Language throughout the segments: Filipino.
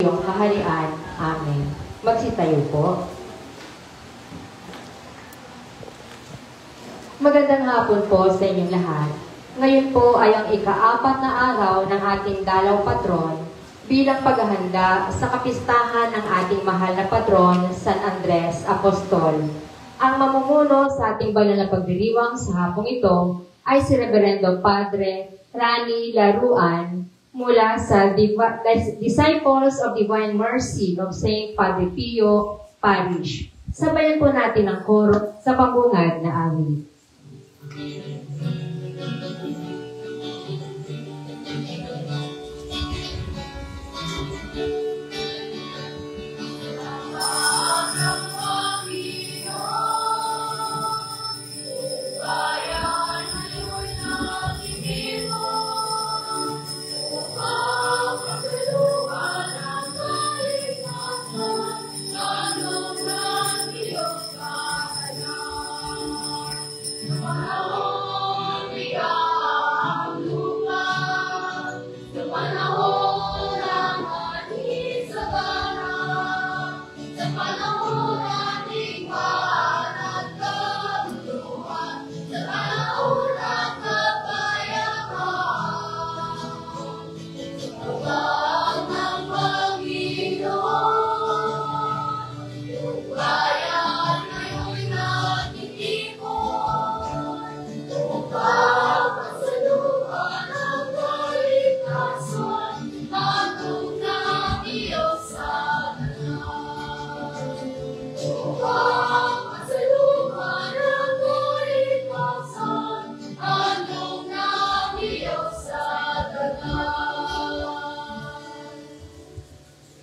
iyong kaharian. Amen. Magsitayo po. Magandang hapon po sa inyong lahat. Ngayon po ay ang ika-4 na araw ng ating dalaw patron bilang paghahanda sa kapistahan ng ating mahal na patron, San Andres Apostol. Ang mamumuno sa ating banal na pagdiriwang sa hapong ito ay si Reverendo Padre Rani Laruan mula sa Disciples of Divine Mercy of St. Padre Pio Parish. Sabayan po natin ang koro sa pambungad na awit.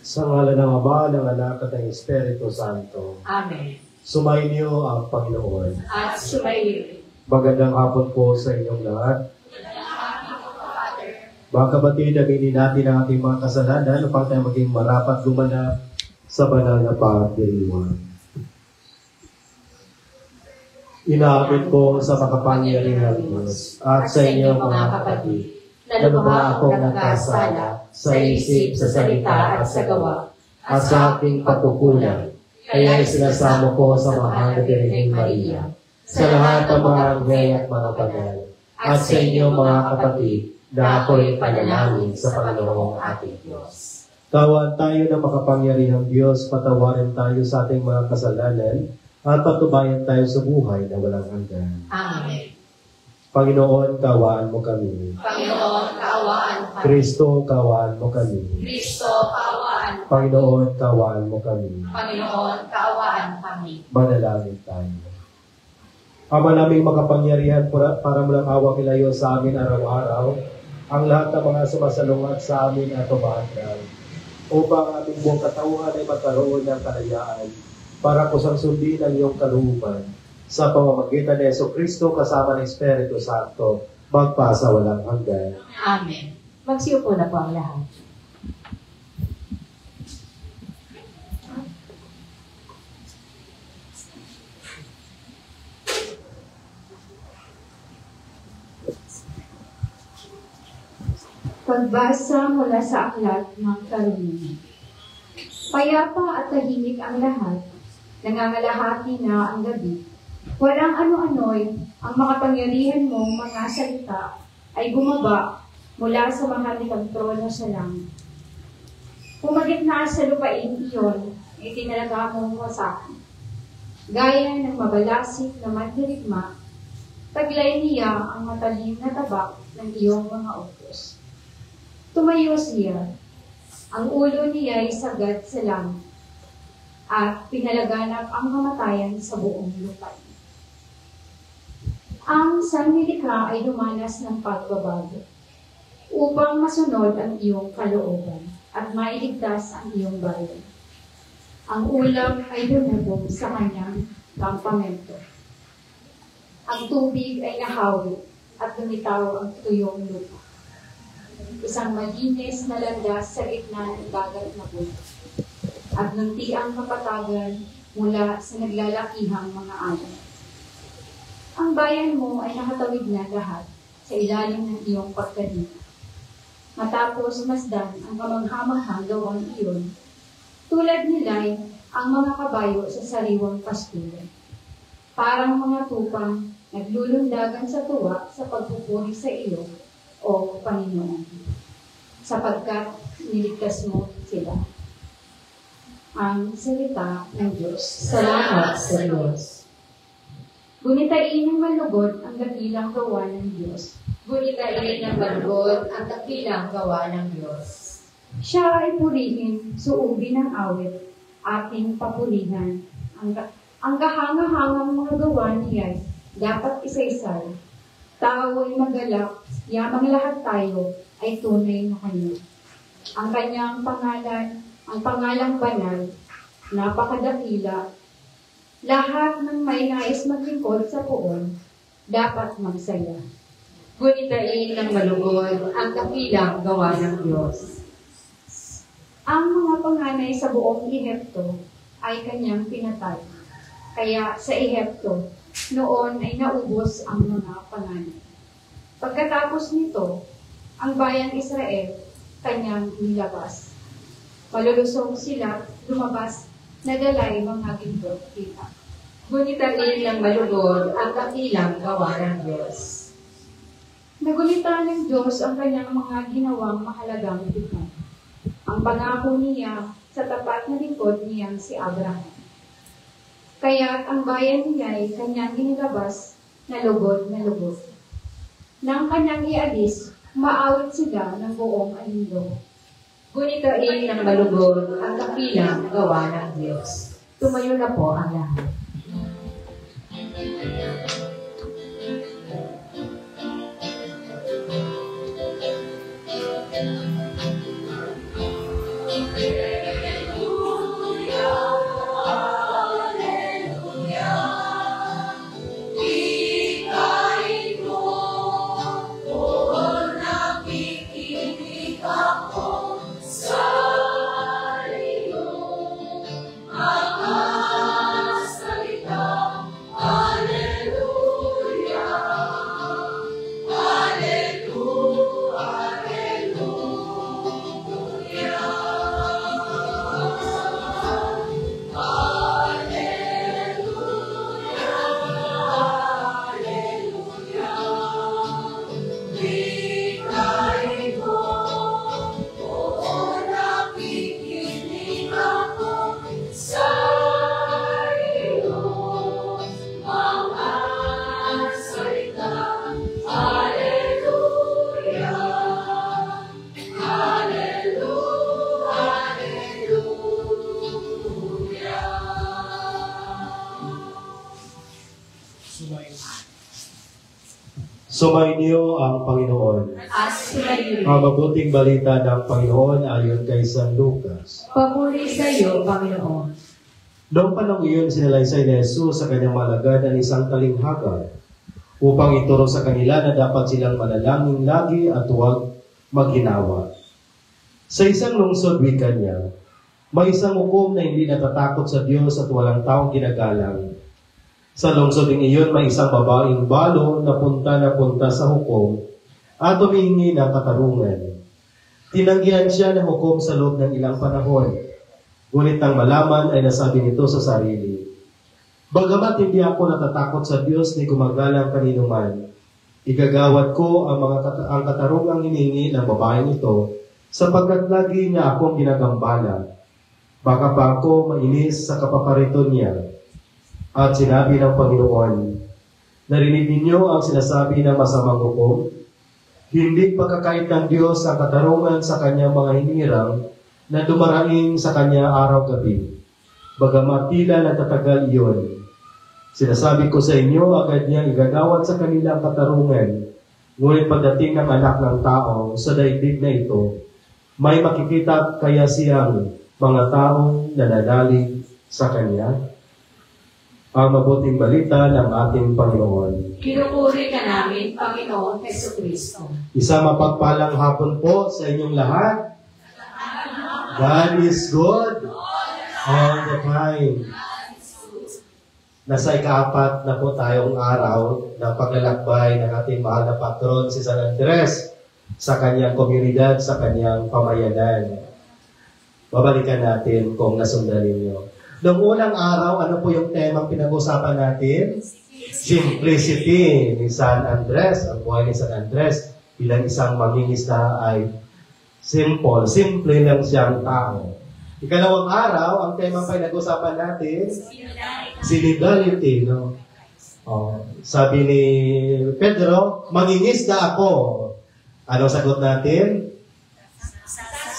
Sa ngalan ng Ama, ng Anak at ng Espiritu Santo. Amen. Sumainyo ang Panginoon. At sumayin. Magandang hapon po sa inyong lahat. Mga kapatid, aminin natin ang ating mga kasalanan upang tayo maging marapat gumanap sa banal na pagdiriwang. Inaabot ko sa makapangyarihang Diyos at sa inyong mga kapatid na lubha akong nagkasala sa isip, sa salita at sa gawa, at sa aking pagkukulang. Kaya isinasamo ko sa mahal na Birheng Maria, sa lahat ng mga anghel at mga banal, at sa inyong mga kapatid na ako'y panalangin sa Panginoong ating Diyos. Tawaan tayo ng makapangyarihang Diyos, patawarin tayo sa ating mga kasalanan, at patubayan tayo sa buhay na walang hanggan. Amen. Panginoon, kaawaan mo kami. Panginoon, kaawaan mo kami. Kristo, kaawaan mo kami. Kristo, kaawaan mo kami. Panginoon, kaawaan mo kami. Panginoon, kaawaan mo kami. Manalangin tayo. Ama naming makapangyarihan, para mo lang awa kilayo sa amin araw-araw, ang lahat ng mga sumasalungat sa amin at umaandal, upang aming buong katauhan ay magkaroon ng kalayaan, para kusang sundin ang iyong kalooban, sa pamamagitan ni Jesucristo kasama ng Espiritu Santo, magpasa walang hanggan. Amen. Magsiupo na po ang lahat. Pagbasa mula sa aklat ng Karunungan. Payapa at tahimik ang lahat, nangangalahati na ang gabi. Walang ano-ano'y ang makapangyarihan mong mga salita ay bumaba mula sa mahal nitong trono sa langit. Pumagitna sa lupain iyon, itinalaga mong wasakin. Gaya ng mabalasik na mandirigma, taglay niya ang matalim na tabak ng iyong mga utos. Tumayo siya, ang ulo niya ay sagad sa langit, at pinalaganap ang kamatayan sa buong lupain. Ang sanlilikha ay dumanas ng pagbabago, upang masunod ang iyong kalooban at mailigtas ang iyong bayan. Ang ulam ay dumubog sa kanyang kampamento. Ang tubig ay nahawi at lumitaw ang tuyong lupa. Isang malinis na landas sa gitna ng dagat na puno, at nunti ang kapatagan mula sa naglalakihang mga alon. Ang bayan mo ay nakatawid na lahat sa ilalim ng iyong pagkanina. Matapos masdan ang kamanghamanghang gawang iyon, tulad nila'y ang mga kabayo sa sariwang pastulan. Parang mga tupang naglulundagan sa tuwa sa pagpupuri sa iyo, o Panginoon, sapagkat niligtas mo sila. Ang salita ng Diyos. Salamat sa Diyos. Gunitain ng malugod ang dakilang gawa ng Diyos. Gunitain ng malugod ang dakilang gawa ng Diyos. Siya ay purihin, suubi ng awit, ating papurihan. Ang kahanga-hangang mga gawa niya'y dapat isa-isay. Tao ay magalak, yamang lahat tayo ay tunay na kanya. Ang kanyang pangalan, ang pangalang banal, napakadakila. Lahat ng may nais maglingkod sa poon, dapat magsaya. Gunitain ng malugod ang dakilang gawa ng Diyos. Ang mga panganay sa buong Ehipto ay kanyang pinatay. Kaya sa Ehipto, noon ay naubos ang mga panganay. Pagkatapos nito, ang bayang Israel kanyang nilabas. Malulusog sila, lumabas, nagalay mga gindot kita. Gunitain ng malugod ang dakilang gawa ng Diyos. Nagunita ng Diyos ang kanyang mga ginawang mahalagang tipan. Ang pangako niya sa tapat na lingkod niyang si Abraham. Kaya't ang bayan niya ay kanyang inilabas na lugod na lugod. Nang kanyang ialis, maawit sila ng buong alindog. Gunitain ng malugod ang dakilang gawa ng Diyos. Tumayo na po ang lahat. Sumainyo ang Panginoon. At sumayo. Ang mabuting balita ng Panginoon ayon kay San Lucas. Papuri sa iyo, Panginoon. Noong panahon iyon, sinalaysay ni Jesus sa kanyang malagad ng isang talinghaga upang ituro sa kanila na dapat silang manalangin lagi at huwag maghinawa. Sa isang lungsod, wika niya, may isang hukom na hindi natatakot sa Diyos at walang taong ginagalang. Sa lungsod ding iyon, may isang babaeng balo na punta sa hukom at humihingi ng katarungan. Tinanggihan siya ng hukom sa loob ng ilang panahon. Ngunit nang malaman ay nasabi nito sa sarili, "Bagamat hindi ako natatakot sa Diyos ni gumagalang kanino man, igagawad ko ang katarungang hinihingi ng babaeng ito sapagkat lagi niya akong ginagambala. Baka pa ako mainis sa kapapariton niya." At sinabi ng Panginoon, "Narinig ninyo ang sinasabi ng masamang hukom? Hindi pagkakait ng Diyos ang katarungan sa kanyang mga hinirang na dumaraing sa kanya araw-gabi. Bagamat tila natatagal iyon. Sinasabi ko sa inyo, agad niya igagawad sa kanilang katarungan. Ngunit pagdating ng anak ng tao sa daigdig na ito, may makikita kaya siyang mga taong nananalig sa kanya?" Ang mabuting balita ng ating Panginoon. Pinupuri ka namin, Panginoon Jesucristo. Isang mapagpalang hapon po sa inyong lahat. God is good all the time. Nasa ika-4 na po tayong araw ng paglalakbay ng ating mahal na patron si San Andres. sa kanyang komunidad, sa kanyang pamayanan. Babalikan natin kung nasundan ninyo. Noong unang araw, ano po yung temang pinag-usapan natin? Simplicity ni San Andres. Ang buhay ni San Andres bilang isang mangingisda ay simple. Simple lang siyang tao. Ikalawang araw, ang temang pinag-usapan natin, solidarity. No? Sabi ni Pedro, mangingisda ako. Ano sagot natin?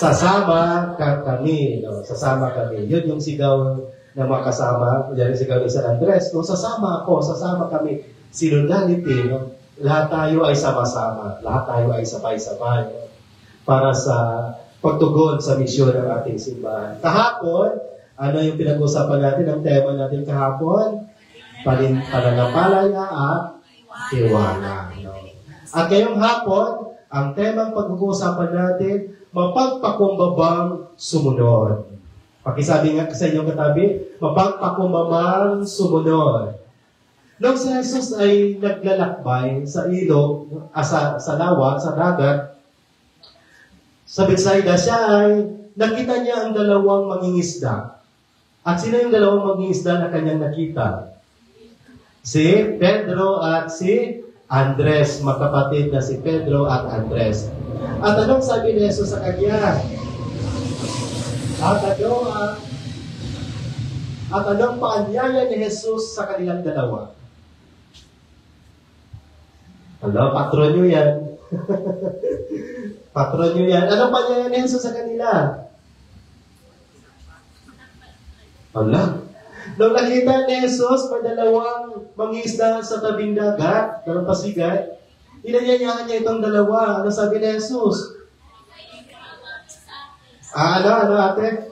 Sasama kami. No? Sasama kami. Yun yung sigaw ng mga kasama. Yan yung sigaw ni San Andres. No? Sasama ako, sasama kami. Solidarity. No? Lahat tayo ay sama-sama. Lahat tayo ay sabay-sabay. No? Para sa pagtugon sa misyon ng ating simbahan. Kahapon, ano yung pinag-usapan natin? Ang tema natin kahapon? Pananampalataya at tiwala. No? At ngayong hapon, ang temang pag-uusapan natin, mapagpakumbabang sumunod. Pakisabi nga sa inyong katabi, mapagpakumbabang sumunod. Nung si Jesus ay naglalakbay sa ilog, sa lawa, sa dagat, sa Bethsaida, siya ay nakita niya ang dalawang mangingisda. At sino yung dalawang mangingisda na kanyang nakita? Si Pedro at si Andres, magkapatid na si Pedro at Andres. At anong sabi ni Jesus sa kanya? At anong paanyaya ni Jesus sa kanilang dalawa? Hello, patron nyo yan. Patron nyo yan. Anong paanyaya ni Jesus sa kanila? Hala. Nung nakita ni Jesus, dalawang mangisda sa tabing dagat, ng pasigat, inanyayahan niya itong dalawa. Ano sabi ni Jesus? Ano ate?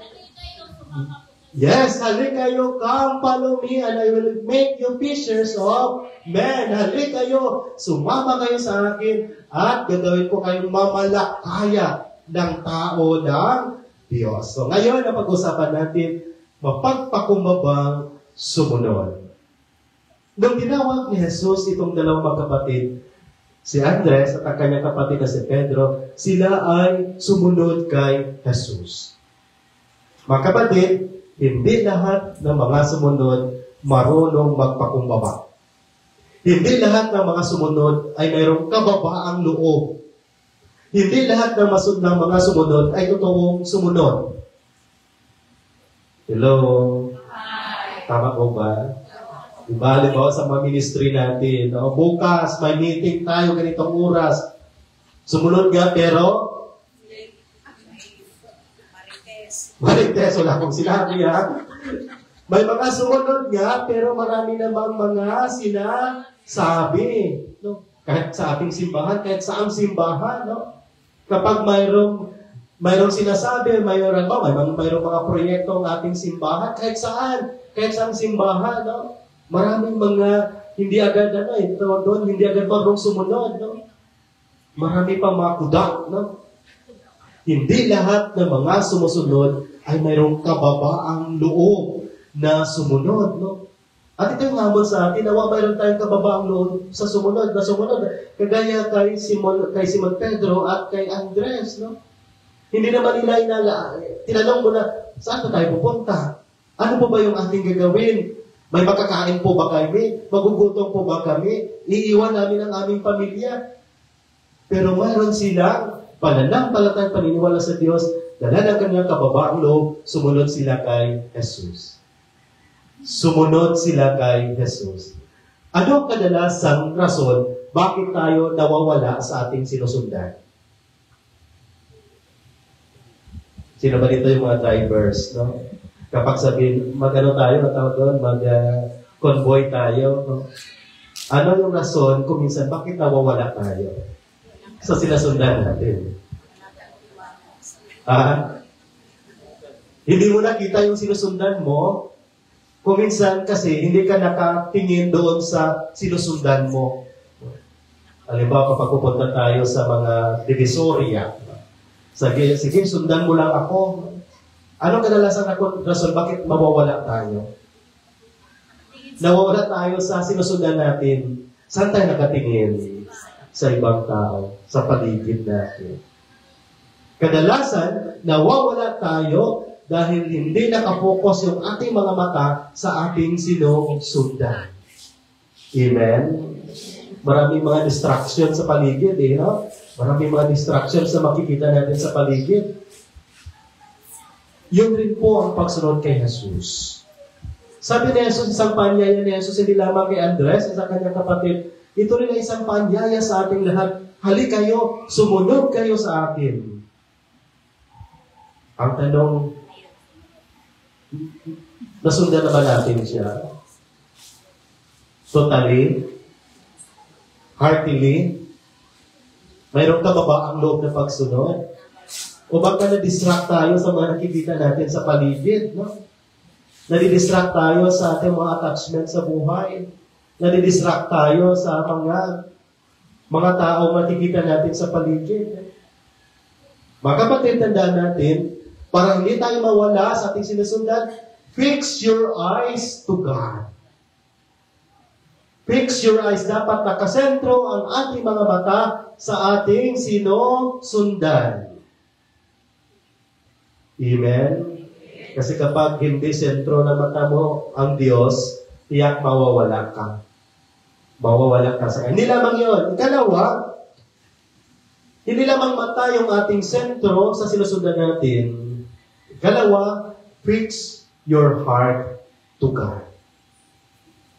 Yes, halik kayo, come follow me, and I will make you fishers of men. Halik kayo, sumama kayo sa akin, at gagawin ko kayong mamalakaya ng tao ng Diyos. So ngayon, ang pag-usapan natin, mapagpakumbabang sumunod. Nung tinawag ni Jesus itong dalawang magkapatid, si Andres at ang kanyang kapatid na si Pedro, sila ay sumunod kay Jesus. Mga kapatid, hindi lahat ng mga sumunod marunong magpakumbaba. Hindi lahat ng mga sumunod ay mayroong kababaang loob. Hindi lahat ng mga sumunod ay totoong sumunod. Hello? Hi. Tama ko ba? Diba, halimbawa sa mga ministry natin, bukas, may meeting tayo ganitong oras. Sumunod nga, pero? Marites, wala akong sinabi ha. May mga sumunod nga, pero marami namang mga sinasabi. No? Kahit sa ating simbahan, kahit sa ang simbahan, no? Kapag mayroong sinasabi, mayroong mga proyekto ang ating simbahan, kahit saang simbahan, no? Maraming mga hindi agad hindi agad marunong sumunod, no? Marami pang mga kudak, no? Hindi lahat ng mga sumusunod ay mayroong kababaang loob na sumunod, no? At ito yung hamon sa atin, nawa mayroon tayong kababaang loob sa sumunod. Kagaya kay Simon Pedro at kay Andres, no? Hindi naman nila tinanong mo na, saan pa tayo pupunta? Ano po ba yung ating gagawin? May makakain po ba kami? Magugutom po ba kami? Iiwan namin ang aming pamilya? Pero mayroon silang pananampalatayang paniniwala sa Diyos, dala ng kanyang kababaang loob, sumunod sila kay Jesus. Sumunod sila kay Jesus. Ano ang kadalasang rason bakit tayo nawawala sa ating sinusundan? Sino ba dito yung mga drivers, no? Kapag sabihin, mag-convoy tayo, no? Ano yung rason kung minsan bakit nawawala tayo sa sinasundan natin? Hindi mo nakita yung sinusundan mo, kung minsan kasi hindi ka nakatingin doon sa sinusundan mo. Halimbawa, kapag pupunta tayo sa mga divisoria, sige, sundan mo lang ako. Anong kadalasan rason bakit mawawala tayo? Nawawala tayo sa sinusundan natin. Saan tayo nakatingin? sa ibang tao, sa paligid natin. Kadalasan, nawawala tayo dahil hindi nakapokus yung ating mga mata sa ating sinusundan. Amen? Maraming mga distraction sa paligid, no? Maraming mga distraction sa makikita natin sa paligid. Yun rin po ang pagsunod kay Jesus. Sabi ni Jesus, isang paanyaya ni Jesus, hindi lamang kay Andres, isang kanyang kapatid, ito rin ay isang paanyaya sa ating lahat. Halik kayo, sumunod kayo sa akin. Ang tanong, nasundan na ba natin siya? Totally? Heartily? Mayroon ka ba ang loob na pagsunod? O baka na-distract tayo sa mga nakikita natin sa paligid, no? Nadidistract tayo sa ating mga attachment sa buhay. Nadidistract tayo sa mga tao makikita natin sa paligid. Mga kapatid, tandaan natin, para hindi tayo mawala sa ating sinusundan, fix your eyes to God. Fix your eyes. Dapat nakasentro ang ating mga mata sa ating sinusundan. Amen? Kasi kapag hindi sentro na mata mo ang Diyos, tiyak mawawala ka. Mawawala ka sa Kanya. Hindi lamang yun. Ikalawa, hindi lamang mata yung ating sentro sa sinusundan natin. Ikalawa, fix your heart to God.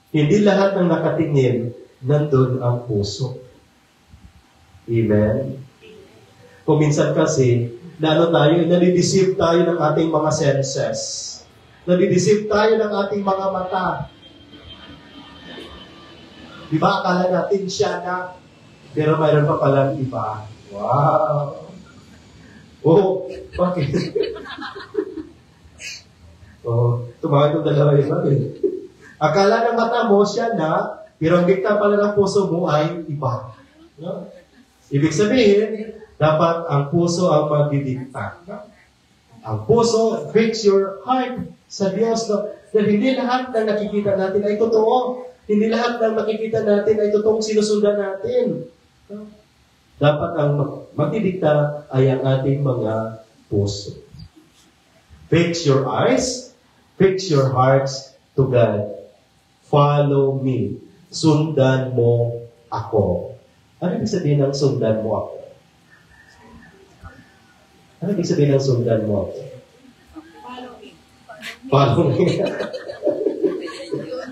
Hindi lahat ng nakatingin, nandun ang puso. Amen? Kung minsan kasi, nadideceive tayo ng ating mga senses. Nadideceive tayo ng ating mga mata. Di ba, akala natin siya na, pero mayroon pa palang iba. Wow! Oh, bakit? Tumawag yung dalawa iba eh. Akala ng mata mo siya na, pero ang dikta pala ng puso mo ay iba. No? Ibig sabihin, dapat ang puso ang magdidikta. Ang puso, fix your heart sa Diyos. No? Dahil hindi lahat ng nakikita natin ay totoo. Hindi lahat ng nakikita natin ay totoong sinusundan natin. No? Dapat ang magdidikta ay ang ating mga puso. Fix your eyes, fix your hearts to God. Follow me. Sundan mo ako. Ano ibig sabihin ng sundan mo ako? Ano ibig sabihin ng sundan mo ako? Follow me.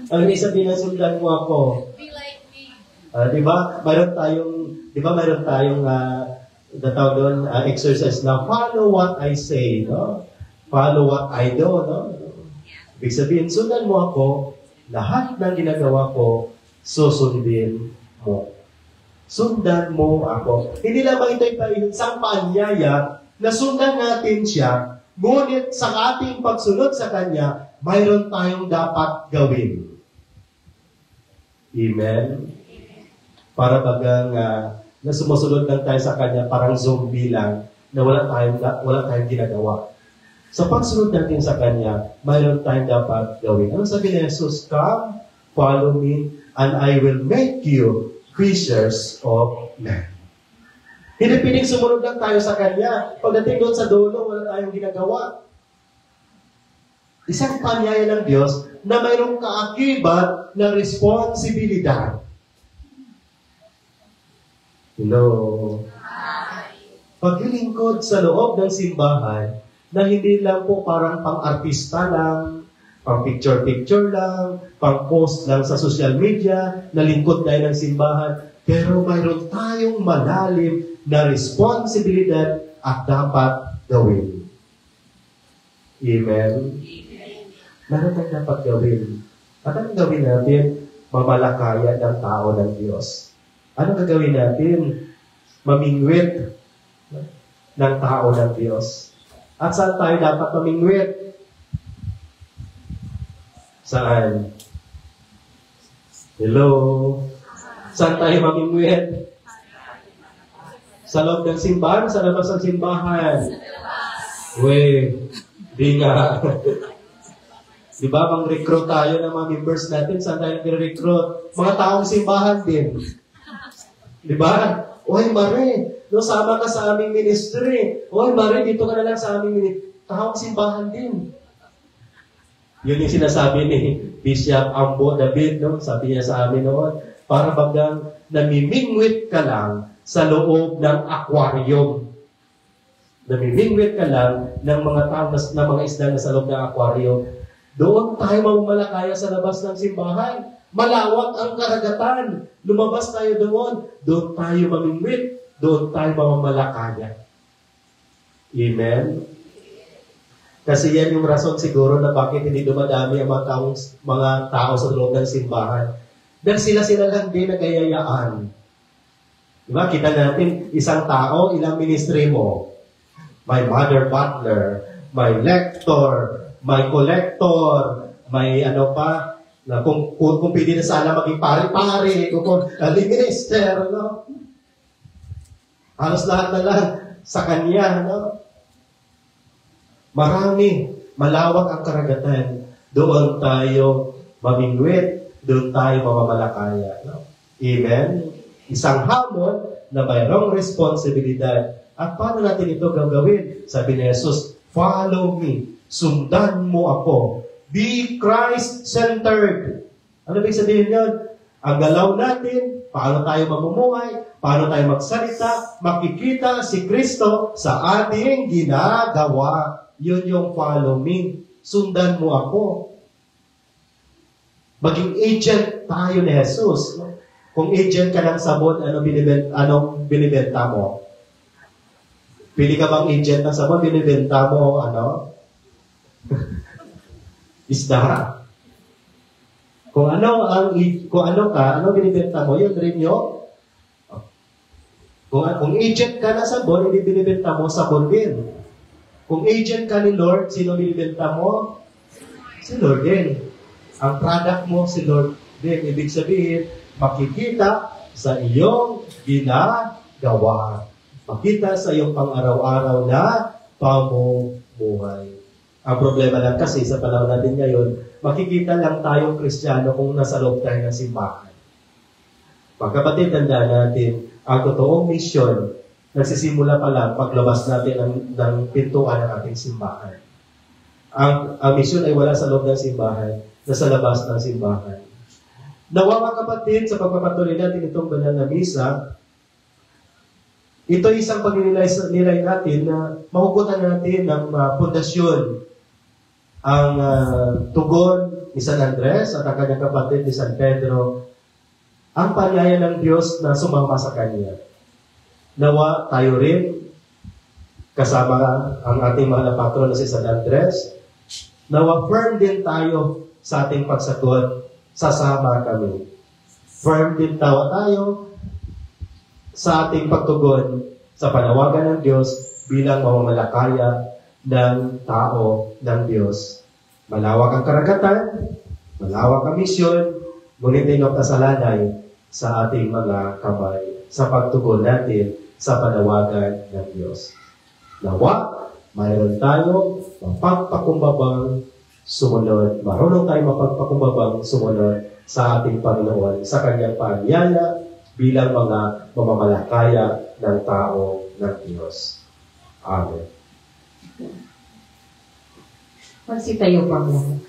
Ano ibig sabihin ng sundan mo ako? Be like me. Mayroon tayong natawag doon, exercise na follow what I say, no? Follow what I do, no? Ibig sabihin, sundan mo ako, lahat ng ginagawa ko, susundin mo. Sundan mo ako. Hindi lamang ito yung isang paanyaya na sundan natin siya, ngunit sa ating pagsunod sa Kanya, mayroon tayong dapat gawin. Amen? Para bagang na sumusunod lang tayo sa Kanya, parang zombie lang, na wala tayong ginagawa. Sa pagsunod natin sa Kanya, mayroon tayong dapat gawin. Ano sabi ni Jesus? Come, follow me, and I will make you fishers of men. Hindi piling sumunod lang tayo sa Kanya. Pagdating doon sa dulo, wala tayong ginagawa. Isang paanyaya ng Diyos na mayroong kaakibat na responsibilidad. Hello? Paglilingkod sa loob ng simbahan na hindi lang po parang pang-artista lang, pang-picture-picture lang, pang-post lang sa social media, nalingkod tayo ng simbahan, pero mayroon tayong malalim na responsibilidad at dapat gawin. Amen? Meron tayong dapat gawin. At anong gawin natin? Mamalakaya ng tao ng Diyos. Anong gagawin natin? Mamingwit ng tao ng Diyos. At saan tayo dapat mamingwit? Saan? Hello? Saan tayo mamingwit? Sa loob ng simbahan, sa labas ng simbahan. Di nga. Di ba, mang-recruit tayo ng mga members natin, saan tayo nag-recruit? Mga taong simbahan din. Di ba? Oy, Mare, no, sama ka sa aming ministry. Oy, Mare, dito ka na lang sa aming ministry. Tahong simbahan din. Yun yung sinasabi ni Bishop Ambo David, no? Sabi niya sa amin noon, para bagang namimingwit ka lang sa loob ng aquarium. Namimingwit ka lang ng mga tamas na mga isda na sa loob ng aquarium. Doon tayo mamamalakaya sa labas ng simbahan. Malawak ang karagatan. Lumabas tayo doon. Doon tayo mamingwit. Doon tayo mamamalakaya. Amen? Kasi yan yung rason siguro na bakit hindi dumadami ang mga tao sa loob ng simbahan. Dahil sila lang din nagayayaan. Diba? Kita natin, isang tao, ilang ministry mo. May mother butler, may lector, may collector, may ano pa, na kung pwede na sana maging pari-pari, kung minister, no? Halos lahat na lang sa kanya, no? Marami, malawak ang karagatan. Doon tayo mamingwit, doon tayo mamamalakaya. No? Amen? Isang hamon na mayroong responsibilidad. At paano natin ito gagawin? Sabi ni Jesus, follow me. Sundan mo ako. Be Christ-centered. Ano ba sabihin yun? Ang galaw natin, paano tayo mamumuhay, paano tayo magsalita, makikita si Kristo sa ating ginagawa. Yun yung follow me. Sundan mo ako. Maging agent tayo ni Jesus. Kung agent ka ng sabon, anong binibenta mo? Pili ka bang agent ng sabon, binibenta mo, isda. Kung ano binibenta mo, yun rin yung kung agent ka ng sabon, hindi binibenta mo, sabon din. Kung agent ka ni Lord, sino binibenta mo? Si Lord din. Ang product mo, si Lord din. Ibig sabihin, makikita sa iyong ginagawa. Makita sa iyong pang-araw-araw na pamumuhay. Ang problema lang kasi sa panahon natin ngayon, makikita lang tayong Kristiyano kung nasa loob tayo ng simbahan. Pagkapatid, tandaan natin, ang totoong misyon, nagsisimula pa lang paglabas natin ng pintuan ng ating simbahan. Ang misyon ay wala sa loob ng simbahan, nasa labas ng simbahan. Nawa mga kapatid, sa pagpapatuloy natin itong banal na misa, ito isang pagninilay natin na mahugutan natin ng pundasyon ang tugon ni San Andres at ang kanyang kapatid ni San Pedro, ang panyaya ng Diyos na sumama sa kanya. Nawa tayo rin, kasama ang ating mga patron na si San Andres, nawa firm din tayo sa ating pagsagot, sasama kami. Firm din tayo sa ating pagtugon sa panawagan ng Diyos bilang mamamalakaya ng tao ng Diyos. Malawak ang karagatan, malawak ang misyon, ngunit ay nakasalanay sa ating mga kamay sa pagtugon natin sa panawagan ng Diyos. Nawa, mayroon tayo mapagpakumbabang sumunod. Marunong tayo mapagpakumbabang sumunod sa ating Panginoon, sa kanyang paanyaya bilang mga mamamalakaya ng tao ng Diyos. Amen. Magsitayo pa mo.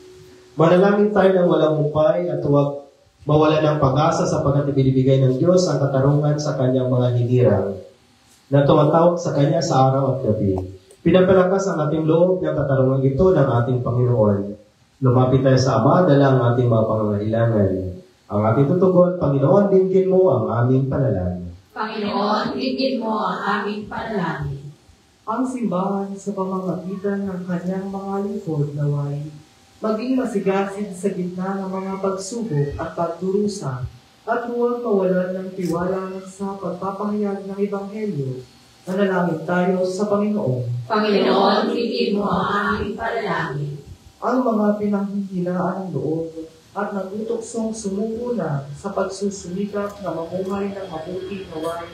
Manalangin tayo ng walang upay at huwag mawala ng pag-asa sapagkat ibinibigay ng Diyos ang katarungan sa kanyang mga hinirang na tumatawag sa kanya sa araw at gabi. Pinapalakas ang ating loob ng katarungan ito ng ating Panginoon. Lumapit tayo sa Ama, dala ang ating mga pangangailangan. Ang ating tutugon, Panginoon, dinggin mo ang aming panalangin. Panginoon, dinggin mo ang aming panalangin. Ang simbahan sa pamamagitan ng kanyang mga lingkod naway maging masigasig sa gitna ng mga pagsubok at pagdurusa at huwag mawalan ng tiwala sa pagpapahayag ng Ebanghelyo. Nanalangin tayo sa Panginoon. Panginoon, dinggin mo ang aming panalangin. Ang mga pinanghihinaan ng loob at nagutuksong sumuko na sa pagsusumikap na mamuhay ng mabuti naway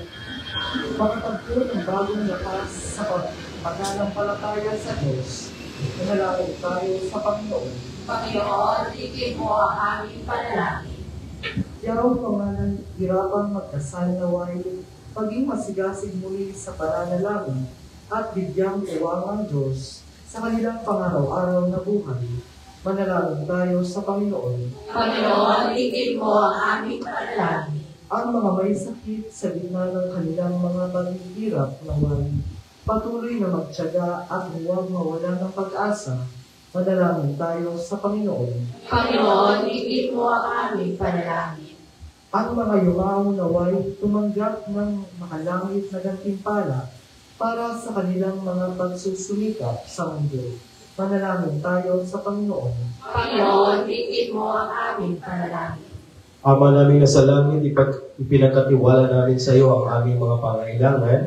makatagpo ng bagong lakas sa pagpagalampalataya sa Diyos. Nanalangin tayo sa Panginoon. Panginoon, dinggin mo ang aming panalangin. Yaw mga nanghirapang magdasal naway, maging masigasig muli sa pananalangin at bigyang uwang ang Diyos sa kanilang pangaraw-araw na buhay. Manalangin tayo sa Panginoon. Panginoon, higit mo ang aming panalangin. Ang mga may sakit sa gitna ng kanilang mga paghihirap naway, patuloy na magtiyaga at huwag mawala ng pag-asa. Manalangin tayo sa Panginoon. Panginoon, higit mo ang aming panalangin. Ang mga yumao naway tumanggap ng makalangit na gantimpala para sa kanilang mga pagsusumikap sa mundo. Manalangin tayo sa Panginoon. Panginoon, higit mo ang aming panalangin. Ama namin na sa langit, ipinagkatiwala namin sa iyo ang aming mga pangailangan.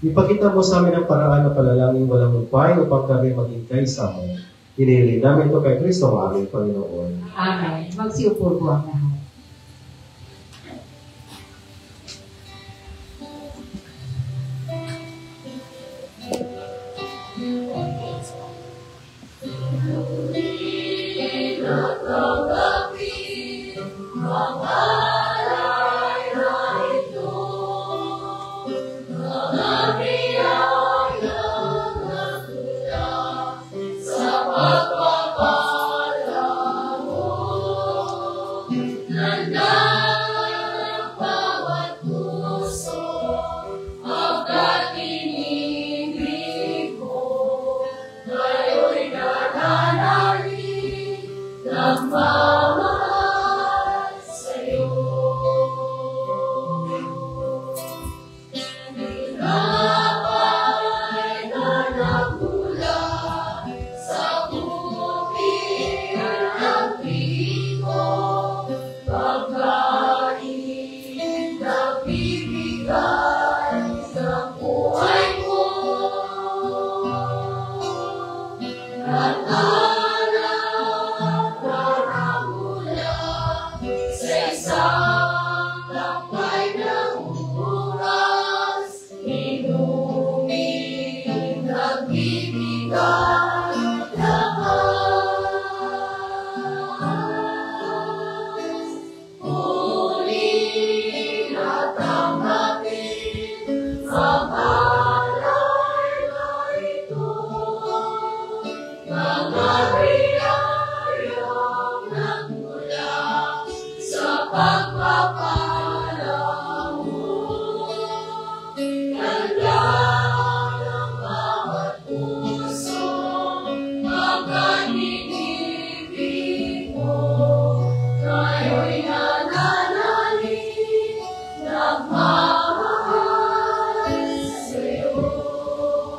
Ipakita mo sa amin ang paraan na panalangin walang upay upang kami maging kaisa mo. Hinihiling namin ito kay Kristo ang aming Panginoon. Amen. Magsiupo po ang lahat.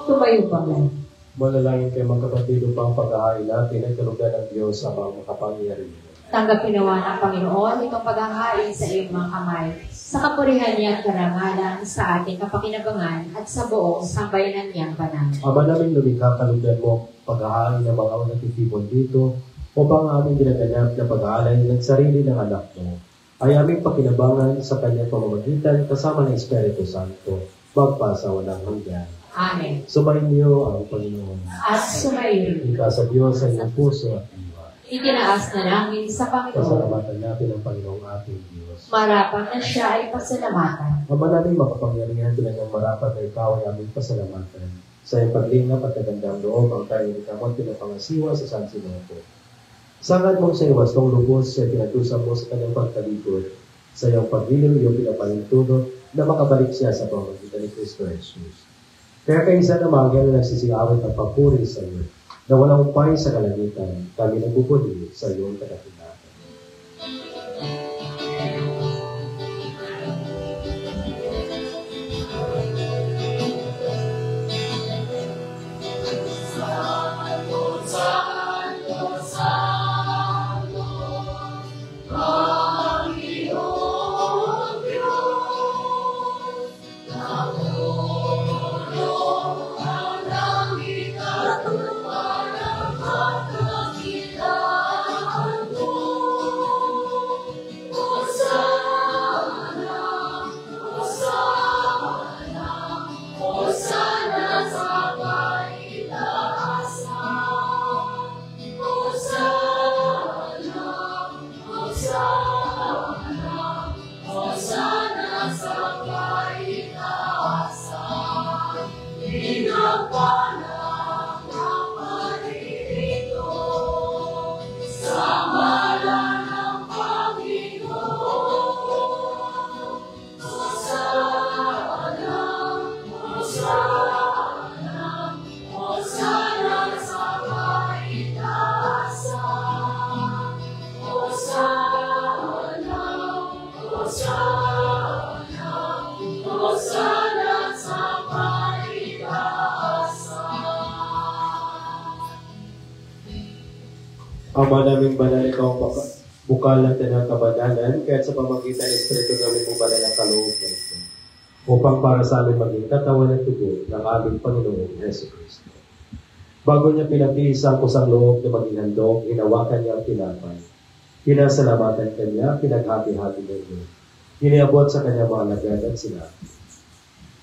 Tumayo pa lang. Manalangin kayo mga kapatid upang paghahain natin ay kalugan ng Diyos sa mga makapangyarihan. Tanggapin nawa ng Panginoon itong paghahain sa iyong mga kamay, sa kapurihan niyang karangalan, sa ating kapakinabangan, at sa buong sambayanan niyang banal. Ama namin lumikha, kalugan mo paghahain ng mga natitipon dito upang aming ginaganap na pag-aalay ng sarili ng anak mo ay aming pakinabangan sa kanyang pamamagitan kasama ng Espiritu Santo, magpasa walang hanggan. Amen. Sumayin niyo ang Panginoon. At sumayin. Ika sa Diyos sa inyong puso at diwa. Itinaas na namin sa Panginoon. Pasalamatan natin ang Panginoong ating Diyos. Marapat na siya ay pasalamatan. Ama namin makapangyarihan bilang marapat na ikaw ay aming pasalamatan. Sa iyong paglingap at kagandang loob ang tayo ni Kamot pinapangasiwa sa San Sinopo. Sangad mong sa iwas ng lubos sa pinatusan mo sa kanyang pagkalikod. Sa iyong pagliliw iyong pinapalintulot na makabalik siya sa pamamagitan ni Kristo Jesus. Kaya kayo isa na mga na nagsisiawit ang papuri sa iyo, na walang upay sa kalangitan, kami nagbubuli sa iyong kadakilaan. Ang Ama naming banal, ikaw ang bukal ng tinatabadanan, kaya sa pamagitan ng Espiritu namin mo banal ang kaloob na ito, upang para sa amin maging katawan at tugo ng aming Panginoong Yesu Cristo. Bago niya pinatiis ang kusang loob na maging handog, hinawakan niya ang tinapay. Pinasalamatan kanya, pinaghati-hati niya. Iniabot sa kanya mga lagad at sinabi,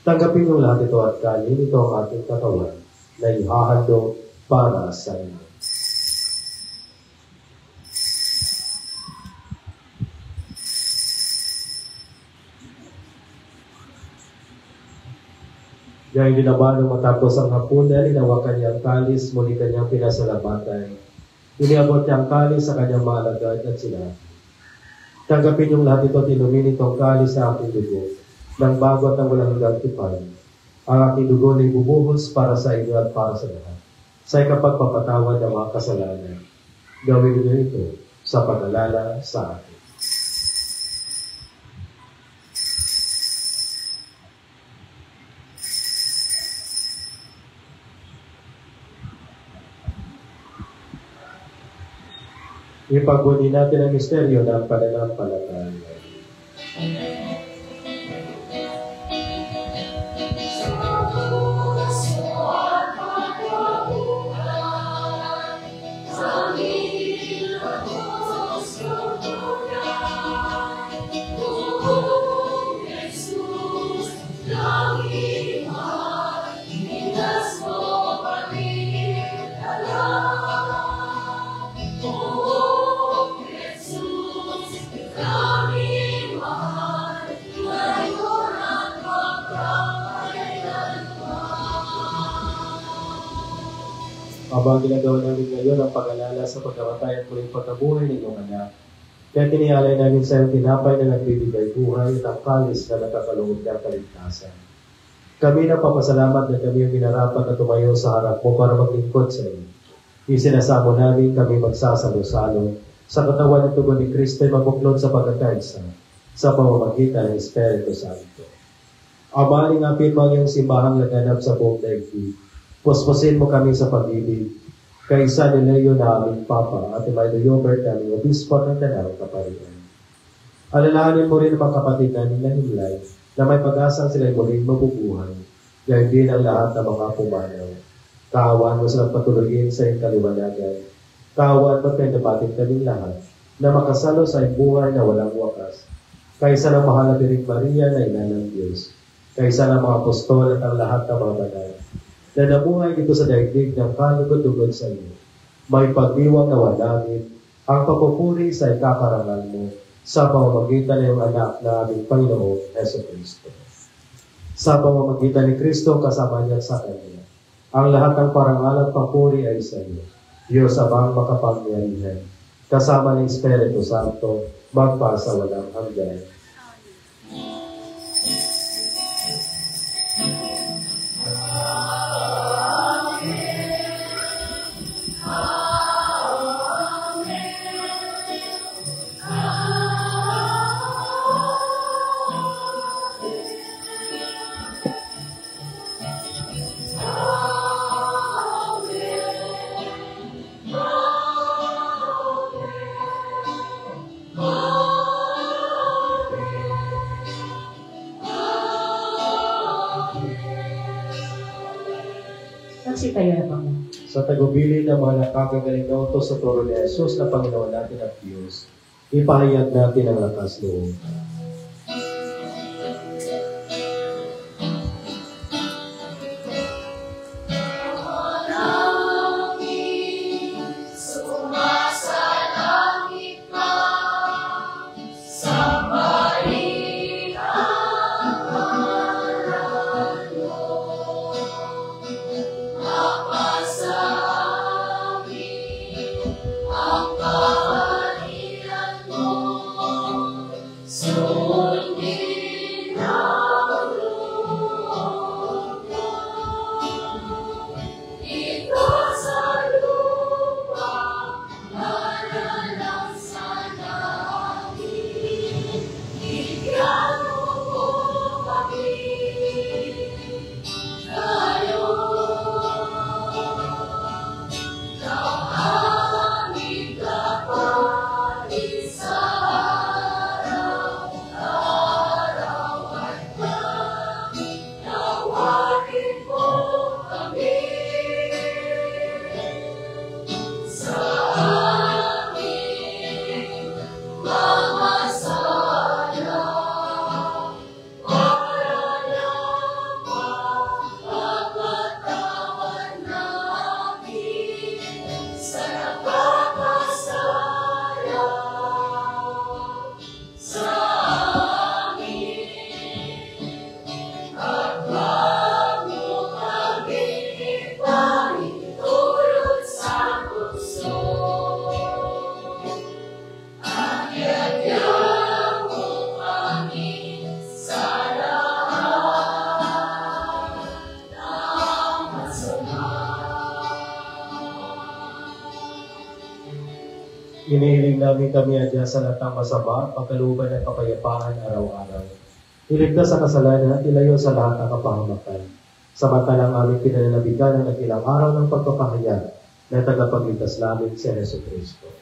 tanggapin niyo lahat ito at kanin, ito ang ating katawan na ihahandog para sa inyo. Gayong ginawa nung matapos ang hapunan, hinawakan niya ang kalis, muli kanyang pinasalamatan. Iniabot niya ang kalis sa kanyang mga alagad at sinabi, tanggapin yung lahat ito at inumin itong kalis sa aking dugo, ng bago at ng walang hanggang tipan. Ang aking dugo na ibubuhos para sa inyo at para sa lahat, sa ikapagpapatawad ng mga kasalanan. Gawin niyo ito sa pag-alala sa akin. Ipagbuni natin ang misteryo ng pananampalataya. Habang ginagawa namin ngayon ang pag-alala sa pagkamatay at muling pagkabuhay ng iyong anak, kaya tinialay namin sa iyong tinapay na nagbibigay buhay at ang kalis na nakakaloob ng kaligtasan. Kami na papasalamat na kami yung minarapat na tumayo sa harap mo para maglingkod sa iyo. Isinasamo namin kami magsasalo-salo sa katawan at tugon ni Kristo ay mabuklod sa pagkakaisa sa pamamagitan ng Espiritu Santo. Ama, lingapin mo ang iyong simbahang laganap sa buong daigdig. Puspusin mo kami sa pag-ibig, kaisa ni Leo na aming Papa at Imay Yobert na aming Obispo ng Tanang Kaparian. Alalahanin mo rin ang mga kapatid namin na himlay na may pag-asang sila'y muling mabubuhay, gayon din ang lahat ng mga pumanaw. Kaawaan mo silang patuloyin sa iyong kaliwanagan. Kaawaan mo kayo nabating kaming lahat na makasalo sa iyong buhay na walang wakas. Kaisa ng mahal na Birheng Maria na ina ng Diyos, kaisa ng mga apostol at ang lahat ng mga banal, na nabuhay dito sa daigdig ng kalugod-lugod sa iyo. May pagdiwang nawa namin ang papupuri sa ikakarangal mo sa pamamagitan ng iyong anak na aming Panginoong Yesu Cristo. Sa pamamagitan ni Kristo kasama niya sa Kanya, ang lahat ng parangal at papuri ay sa iyo, Diyos Amang makapangyarihan, kasama ng Espiritu Santo, magpasa walang hanggan. Sa tagubilin ng mga nakakagaling na utos sa turo ni Jesus na Panginoon natin at Diyos, ipahayag natin ang lakas loob. So Inihiling namin kami adya sa lahat ng masama, pagkalooban ng kapayapaan araw-araw. Iligtas sa kasalanan at ilayo sa lahat ng kapahamakan. Samantalang aming pinananabigan ang nagilang araw ng pagpapahayag na tagapagligtas namin si Yesu Cristo.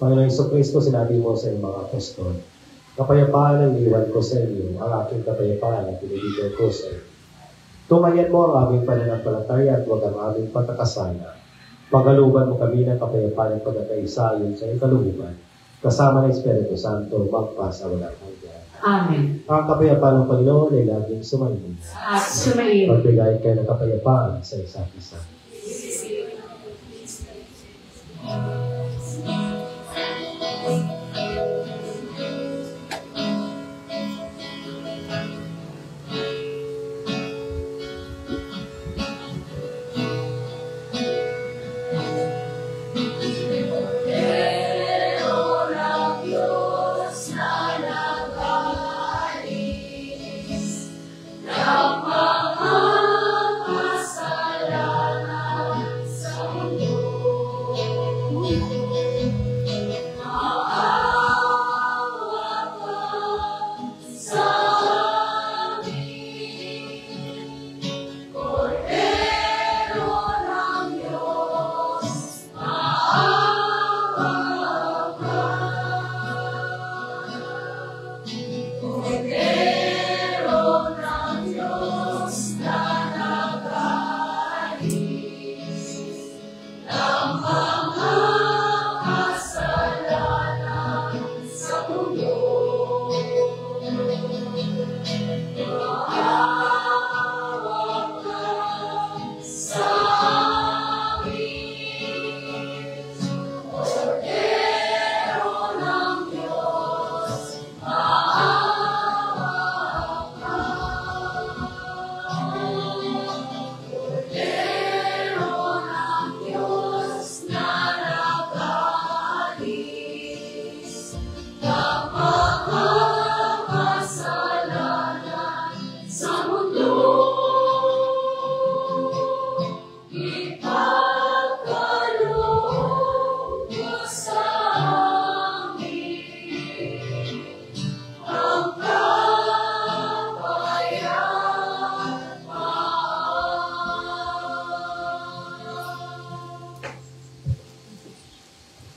Panginoon Jesucristo, sinabi mo sa iyong mga apostol, kapayapaan ang iwan ko sa inyo, ang aking kapayapaan ang pinibigay ko sa inyo. Tumayan mo ang aming pananampalataya at huwag ang aming patakasala. Pagaluban mo kami ng kapayapaan at pagkakaisa ayon sa iyong kalooban, kasama ng Espiritu Santo, magpas sa walang hanggan. Amen. Ang kapayapaan ng Panginoon ay laging sumainyo. At sumayin. Magbigay kayo ng kapayapaan sa isa't isa.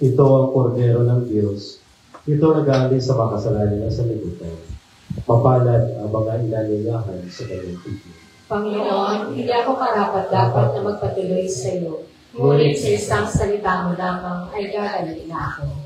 Ito ang kordero ng Diyos. Ito nag-aalis sa mga kasalanan ng sanlibutan. Mapalad ang mga inanyayahan sa kanyang tigil. Panginoon, hindi ako karapat-dapat na magpatuloy sa iyo. Ngunit sa isang salita mo lamang ay gagaling na ako.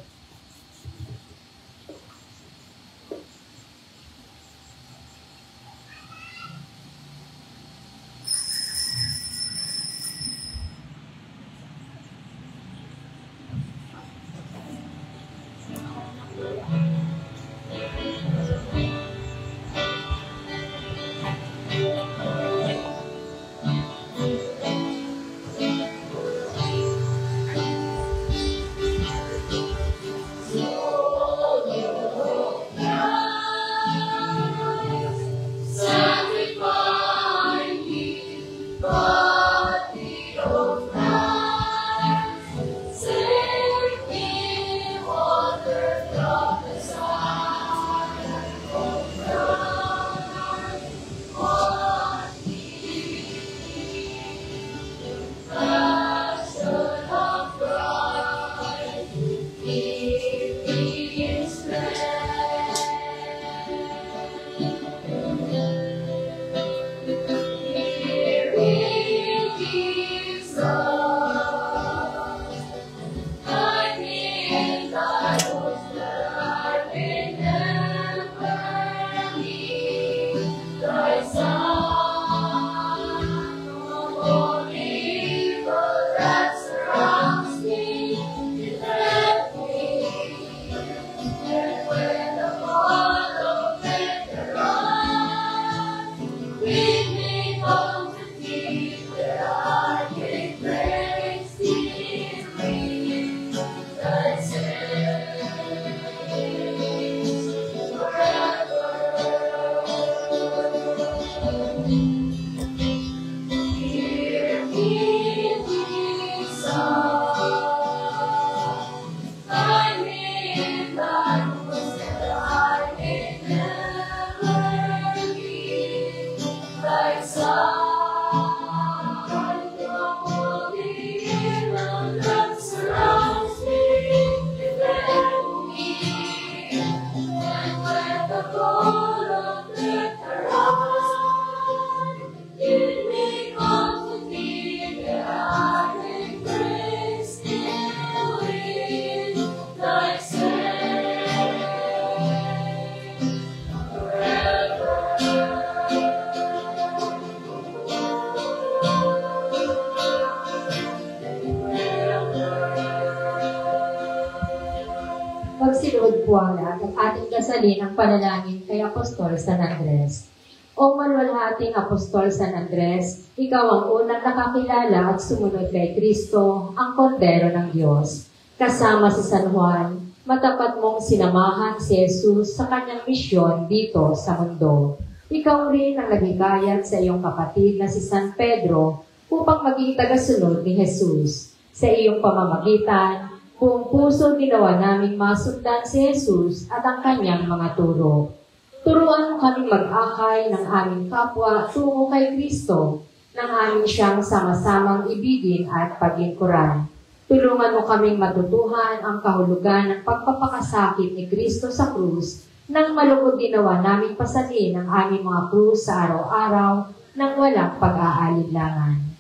malipualat at ating dasalin ang panalangin kay Apostol San Andres. O maluwalhating Apostol San Andres, ikaw ang unang nakakilala at sumunod kay Kristo, ang kordero ng Diyos. Kasama si San Juan, matapat mong sinamahan si Jesus sa kanyang misyon dito sa mundo. Ikaw rin ang naghikayat sa iyong kapatid na si San Pedro upang maging tagasunod ni Jesus. Sa iyong pamamagitan, buong puso ginawa naming masundan si Jesus at ang kanyang mga turo. Turuan mo kaming mag-akay ng aming kapwa tungo kay Kristo, nang aming siyang sama-samang ibigin at paglingkuran. Tulungan mo kaming matutuhan ang kahulugan ng pagpapakasakit ni Kristo sa krus, nang malugod ginawa naming pasalin ang aming mga krus sa araw-araw nang walang pag-aalinlangan.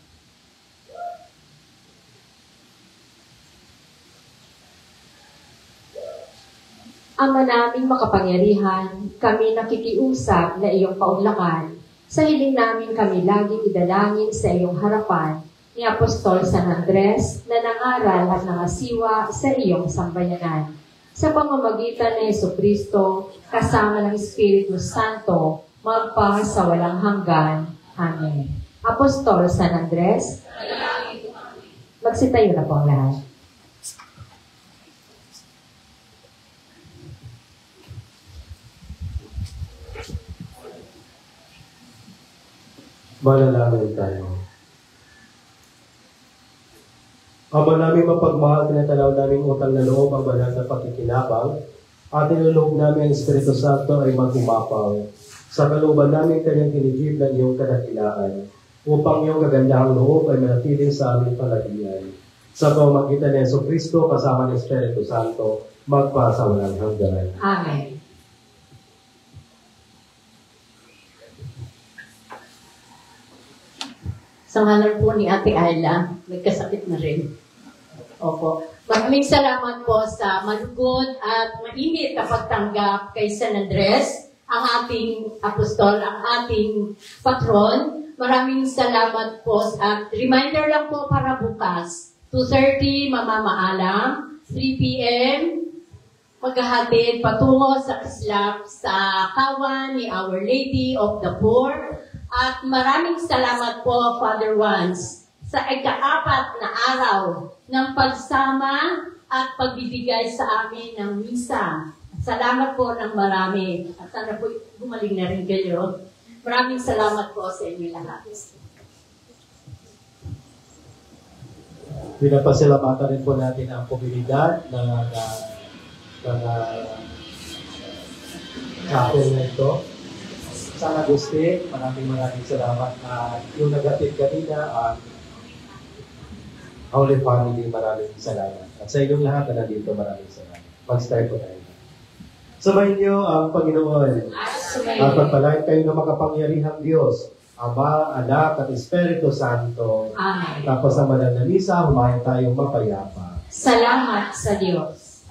Ama naming makapangyarihan, kami nakikiusap na iyong kaunlakan. Sa hiling namin kami laging idalangin sa iyong harapan ni Apostol San Andres na nangaral at nangasiwa sa iyong sambayanan. Sa pamamagitan ni Jesucristo, kasama ng Espiritu Santo, magpa sa walang hanggan. Amen. Apostol San Andres, magsitayo na po ang lahat. Manalangin tayo. Ama namin mapagmahal, tinatalaw namin utang na loob ang banal na pakikinabang at inulog namin ang Espiritu Santo ay mag-umapaw. Sa kalooban namin kanyang kinigib ng iyong kadakilaan upang iyong kagandahang loob ay manatiling sa aming palagian. Sa pamamagitan ni Jesucristo kasama ng Espiritu Santo, magpa sa walang hanggan. Amen. Sa ngalan po ni Ate Ayla, nagkasakit na rin. Opo. Maraming salamat po sa malugod at mainit na pagtanggap kay San Andres, ang ating apostol, ang ating patron. Maraming salamat po. At reminder lang po para bukas, 2:30 mamamaalam, 3 p.m. maghahatid patungo sa Kislap sa kawan ni Our Lady of the Poor. At maraming salamat po, Father Juans, sa ika-4 na araw ng pagsama at pagbibigay sa amin ng misa. Salamat po ng marami. At sana po gumaling na rin kayo. Maraming salamat po sa inyo lahat. Pinapasalamatan rin po natin ang komunidad na chapel na ito. San Agustin, maraming salamat na yung nagatid kanina ang Holy Family, maraming salamat. At sa inyong lahat na nandito, maraming salamat. Mag-start po tayo. Sabayin niyo ang Panginoon at pagpalain kayo ng makapangyarihang Diyos, Ama, Anak, at Espiritu Santo. Amen. Tapos sa manal na misa, humain tayong mapayapa. Salamat sa Diyos.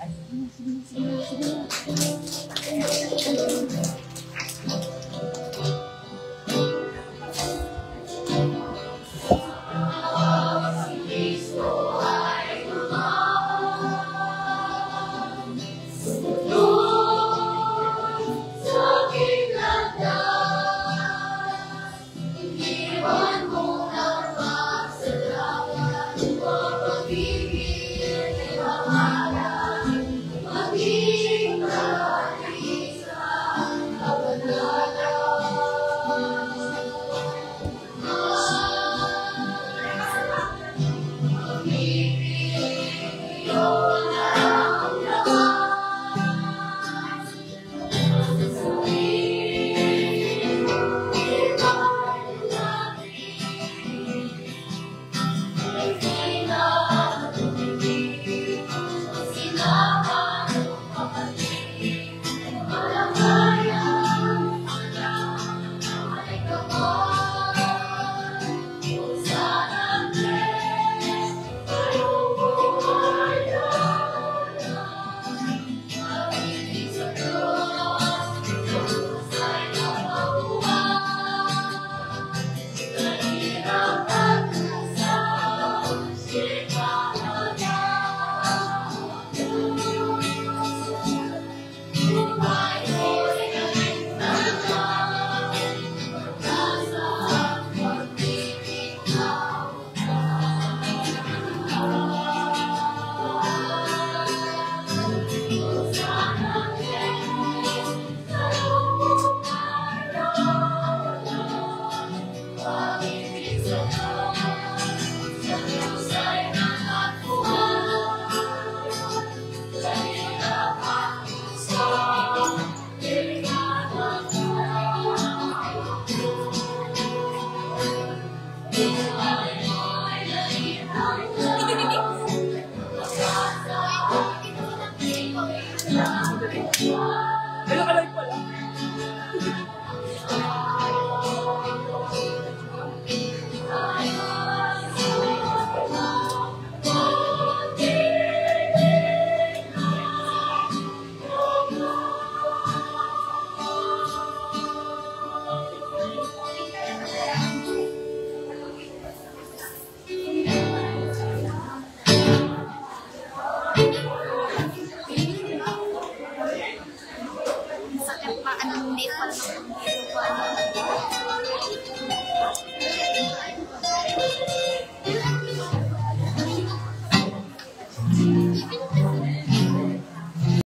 hindi pa naman